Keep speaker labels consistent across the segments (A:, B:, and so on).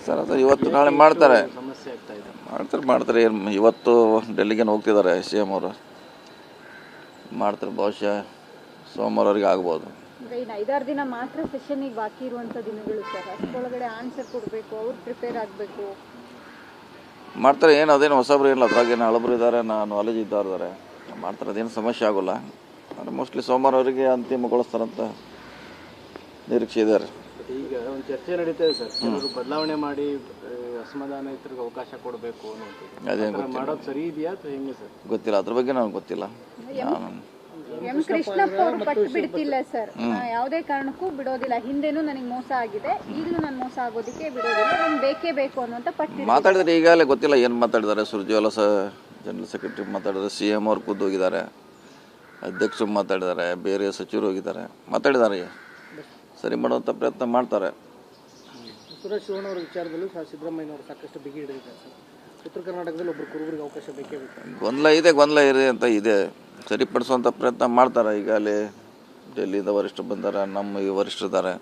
A: Sir ಅದು ಇವತ್ತು ನಾಳೆ ಮಾಡ್ತಾರೆ
B: ಸಮಸ್ಯೆ ಆಗ್ತಾ ಇದೆ.
A: ಮಾಡ್ತಾರೆ ಏನು ಇವತ್ತು ಡೆಲ್ಲಿಗೆ ಹೋಗ್ತಿದ್ದಾರೆ CM ಅವರು ಮಾಡ್ತಾರೆ. ಬಹುಶಃ ಸೋಮವಾರವರೆಗೆ ಆಗ್ಬೋದು.
C: ಇನ್ನು 5-6 ದಿನ ಮಾತ್ರ ಸೆಷನ್ನಿಗೆ ಬಾಕಿ ಇರುವಂಥ ದಿನಗಳು ಸರ್. ಅಷ್ಟರೊಳಗಡೆ ಆನ್ಸರ್ ಕೊಡಬೇಕು, ಅವ್ರು ಪ್ರಿಪೇರ್ ಆಗಬೇಕು.
A: ಮಾಡ್ತಾರೆ. ಏನು ಅದೇನು ಹೊಸಬ್ರು ಏನಿಲ್ಲ, ಅದ್ರಾಗೇನು ಹಳಬ್ರು ಇದ್ದಾರೆ, ನಾಲೆಜ್ ಇದ್ದಾರೆ ಮಾಡ್ತಾರೆ. ಅದೇನು ಸಮಸ್ಯೆ ಆಗೋಲ್ಲ. ಅಂದರೆ ಮೋಸ್ಟ್ಲಿ ಸೋಮವಾರವರೆಗೆ ಅಂತಿಮಗೊಳಿಸ್ತಾರಂತ ನಿರೀಕ್ಷೆ ಇದ್ದಾರೆ.
B: ಈಗ ಒಂದು ಚರ್ಚೆ ನಡೀತಾ ಇದೆ ಸರ್, ಕೆಲವರು ಬದಲಾವಣೆ ಮಾಡಿ ಅಸಮಾಧಾನಿತರಿಗೆ ಅವಕಾಶ ಕೊಡಬೇಕು ಅನ್ನೋದು.
A: ಅದೇನು
B: ಮಾಡೋದು ಸರಿ ಇದೆಯಾ ಅಥವಾ ಹೆಂಗೆ ಸರ್?
A: ಗೊತ್ತಿಲ್ಲ, ಅದ್ರ ಬಗ್ಗೆ ನನಗೆ ಗೊತ್ತಿಲ್ಲ.
C: ಎಂ ಕೃಷ್ಣಪ್ಪ ಅವರು ಪಟ್ಟು ಬಿಡ್ತಿಲ್ಲ ಸರ್. ಯಾವುದೇ ಕಾರಣಕ್ಕೂ ಬಿಡೋದಿಲ್ಲ. ಹಿಂದೆನೂ ನನಗೆ ಮೋಸ ಆಗಿದೆ, ಈಗಲೂ ನಾನು ಮೋಸ ಆಗೋದಕ್ಕೆ ಬಿಡೋದಿಲ್ಲ, ನಾನು ಬೇಕೇ ಬೇಕು ಅನ್ನುವಂಥ ಪಟ್ಟು
A: ಮಾತಾಡಿದ್ರೆ. ಈಗಾಗಲೇ ಗೊತ್ತಿಲ್ಲ ಏನು ಮಾತಾಡಿದ್ದಾರೆ. ಸುರ್ಜೇವಾಲಾ ಜನರಲ್ ಸೆಕ್ರೆಟರಿ ಮಾತಾಡಿದ್ದಾರೆ, CM ಅವ್ರು ಖುದ್ದು ಹೋಗಿದ್ದಾರೆ, ಅಧ್ಯಕ್ಷರು ಮಾತಾಡಿದ್ದಾರೆ, ಬೇರೆ ಸಚಿವರು ಹೋಗಿದ್ದಾರೆ, ಮಾತಾಡಿದ್ದಾರೆ. ಸರಿ ಮಾಡುವಂಥ ಪ್ರಯತ್ನ ಮಾಡ್ತಾರೆ.
B: ಸುರೇಶ್ ಶಿವಣ್ಣ ಅವರ ವಿಚಾರದಲ್ಲೂ ಸಿದ್ದರಾಮಯ್ಯನವರು ಸಾಕಷ್ಟು ಬಿಗಿ ಹಿಡಿದಿದ್ದಾರೆ ಸರ್. ಉತ್ತರ ಕರ್ನಾಟಕದಲ್ಲಿ ಒಬ್ಬರು ಕುರುಬರಿಗೆ ಅವಕಾಶ ಬೇಕೇ ಬೇಕು.
A: ಗೊಂದಲ ಇದೆ ಅಂತ ಇದೆ. ಸರಿಪಡಿಸುವಂಥ ಪ್ರಯತ್ನ ಮಾಡ್ತಾರೆ. ಈಗಾಗಲೇ ಡೆಲ್ಲಿಯಿಂದ ವರಿಷ್ಠರು ಬಂದಾರೆ, ನಮ್ಮ ಈ ವರಿಷ್ಠರಿದ್ದಾರೆ,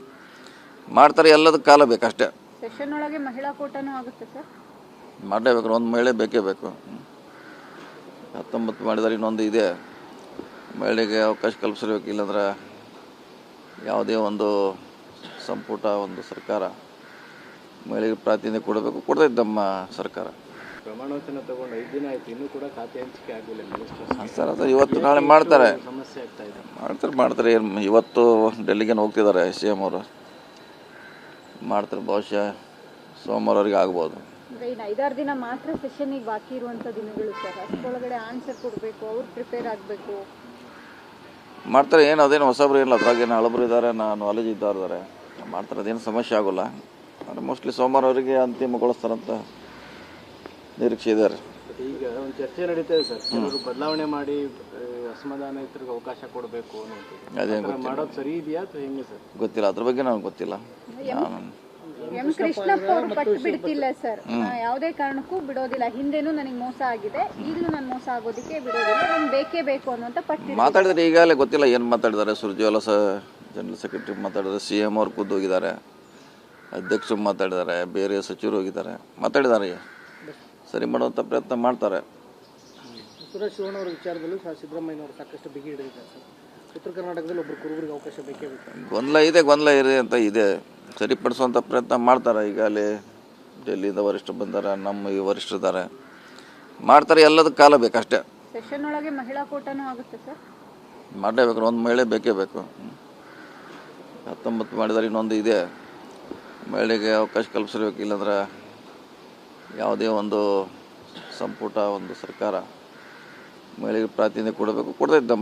A: ಮಾಡ್ತಾರೆ. ಎಲ್ಲದಕ್ಕೆ ಕಾಲ ಬೇಕಷ್ಟೇ.
C: ಸೆಷನ್ ಒಳಗೆ ಮಹಿಳಾ ಕೋಟಾನೂ ಆಗುತ್ತೆ ಸರ್.
A: ಮಾಡಲೇಬೇಕು, ಒಂದು ಮಹಿಳೆ ಬೇಕೇ ಬೇಕು. 19 ಮಾಡಿದರೆ ಇನ್ನೊಂದು ಇದೆ, ಮಹಿಳೆಗೆ ಅವಕಾಶ ಕಲ್ಪಿಸಬೇಕು. ಇಲ್ಲಾಂದ್ರೆ ಯಾವುದೇ ಒಂದು ಸಂಪುಟ, ಒಂದು ಸರ್ಕಾರ ಮಹಿಳೆಗೆ ಪ್ರಾತಿನಿಧ್ಯ ಕೊಡ್ತೈತೆ ನಮ್ಮ ಸರ್ಕಾರ.
B: ಪ್ರಮಾಣ ವಚನ ತಗೊಂಡು 5 ದಿನ ಆಯ್ತು, ಇನ್ನೂ ಕೂಡ ಖಾತೆ ಹಂಚಿಕೆ ಆಗಿಲ್ಲ
A: ಸರ್. ಅದು ಇವತ್ತು ನಾಳೆ ಮಾಡ್ತಾರೆ.
B: ಸಮಸ್ಯೆ ಆಗ್ತಾ ಇದೆ.
A: ಮಾಡ್ತಾರೆ. ಏನು ಇವತ್ತು ಡೆಲ್ಲಿಗೆ ಹೋಗ್ತಿದ್ದಾರೆ CM ಅವರು ಮಾಡ್ತಾರೆ. ಬಹುಶಃ ಸೋಮವಾರವರೆಗೆ ಆಗ್ಬೋದು.
C: ಇನ್ನು 5-6 ದಿನ ಮಾತ್ರ ಸೆಷನ್ನಿಗೆ ಬಾಕಿ ಇರುವಂಥ ದಿನಗಳು ಸರ್. ಅಷ್ಟರೊಳಗಡೆ ಆನ್ಸರ್ ಕೊಡಬೇಕು, ಅವ್ರು ಪ್ರಿಪೇರ್ ಆಗಬೇಕು.
A: ಮಾಡ್ತಾರೆ. ಏನು ಅದೇನು ಹೊಸಬ್ರು ಏನಿಲ್ಲ, ಅದ್ರಾಗೇನು ಹಳಬ್ರು ಇದ್ದಾರೆ, ನಾಲೆಜ್ ಇದ್ದಾರೆ ಮಾಡ್ತಾರೆ. ಅದೇನು ಸಮಸ್ಯೆ ಆಗೋಲ್ಲ. ಅಂದರೆ ಮೋಸ್ಟ್ಲಿ ಸೋಮವಾರವರೆಗೆ ಅಂತಿಮಗೊಳಿಸ್ತಾರಂತ ನಿರೀಕ್ಷೆ ಇದ್ದಾರೆ.
B: ಈಗ ಒಂದು ಚರ್ಚೆ ನಡೀತಾ ಇದೆ ಸರ್, ಕೆಲವರು ಬದಲಾವಣೆ ಮಾಡಿ ಅಸಮಾಧಾನಿತರಿಗೆ ಅವಕಾಶ ಕೊಡಬೇಕು ಅನ್ನೋದು.
A: ಅದೇನು
B: ಮಾಡೋದು ಸರಿ ಇದೆಯಾ ಅಥವಾ ಹೆಂಗೆ ಸರ್?
A: ಗೊತ್ತಿಲ್ಲ, ಅದ್ರ ಬಗ್ಗೆ ನನಗೆ ಗೊತ್ತಿಲ್ಲ.
C: ಎಂ ಕೃಷ್ಣಪ್ಪ ಅವರು ಪಟ್ಟು ಬಿಡ್ತಿಲ್ಲ ಸರ್. ಯಾವುದೇ ಕಾರಣಕ್ಕೂ ಬಿಡೋದಿಲ್ಲ. ಹಿಂದೆನೂ ನನಗೆ ಮೋಸ ಆಗಿದೆ, ಈಗಲೂ ನಾನು ಮೋಸ ಆಗೋದಕ್ಕೆ ಬಿಡೋದಿಲ್ಲ, ನಾನು ಬೇಕೇ ಬೇಕು ಅನ್ನುವಂಥ ಪಟ್ಟು
A: ಮಾತಾಡಿದ್ರೆ. ಈಗಾಗಲೇ ಗೊತ್ತಿಲ್ಲ ಏನು ಮಾತಾಡಿದ್ದಾರೆ. ಸುರ್ಜೇವಾಲಾ ಜನರಲ್ ಸೆಕ್ರೆಟರಿ ಮಾತಾಡಿದ್ದಾರೆ, CM ಅವ್ರು ಖುದ್ದು ಹೋಗಿದ್ದಾರೆ, ಅಧ್ಯಕ್ಷರು ಮಾತಾಡಿದ್ದಾರೆ, ಬೇರೆ ಸಚಿವರು ಹೋಗಿದ್ದಾರೆ, ಮಾತಾಡಿದ್ದಾರೆ. ಸರಿ ಮಾಡುವಂಥ ಪ್ರಯತ್ನ ಮಾಡ್ತಾರೆ.
B: ಸುರೇಶ್ ಶಿವಣ್ಣ ಅವರ ವಿಚಾರದಲ್ಲೂ ಸಿದ್ದರಾಮಯ್ಯನವರು ಸಾಕಷ್ಟು ಬಿಗಿ ಹಿಡಿದಿದ್ದಾರೆ ಸರ್. ಉತ್ತರ ಕರ್ನಾಟಕದಲ್ಲಿ ಒಬ್ಬರು ಕುರುಬರಿಗೆ ಅವಕಾಶ ಬೇಕೇ ಬೇಕು.
A: ಗೊಂದಲ ಇದೆ ಅಂತ ಇದೆ. ಸರಿಪಡಿಸುವಂಥ ಪ್ರಯತ್ನ ಮಾಡ್ತಾರೆ. ಈಗಾಗಲೇ ಡೆಲ್ಲಿಯಿಂದ ವರಿಷ್ಠರು ಬಂದಾರೆ, ನಮ್ಮ ಈ ವರಿಷ್ಠರಿದ್ದಾರೆ, ಮಾಡ್ತಾರೆ. ಎಲ್ಲದಕ್ಕೆ ಕಾಲ ಬೇಕಷ್ಟೇ.
C: ಸೆಷನ್ ಒಳಗೆ ಮಹಿಳಾ ಕೋಟಾನೂ ಆಗುತ್ತೆ ಸರ್.
A: ಮಾಡಲೇಬೇಕು, ಒಂದು ಮಹಿಳೆ ಬೇಕೇ ಬೇಕು. 19 ಮಾಡಿದರೆ ಇನ್ನೊಂದು ಇದೆ, ಮಹಿಳೆಗೆ ಅವಕಾಶ ಕಲ್ಪಿಸಬೇಕು. ಇಲ್ಲಾಂದ್ರೆ ಯಾವುದೇ ಒಂದು ಸಂಪುಟ, ಒಂದು ಸರ್ಕಾರ ಮಹಿಳೆಗೆ ಪ್ರಾತಿನಿಧ್ಯ ಕೊಡತೈತೆ ನಮ್ಮ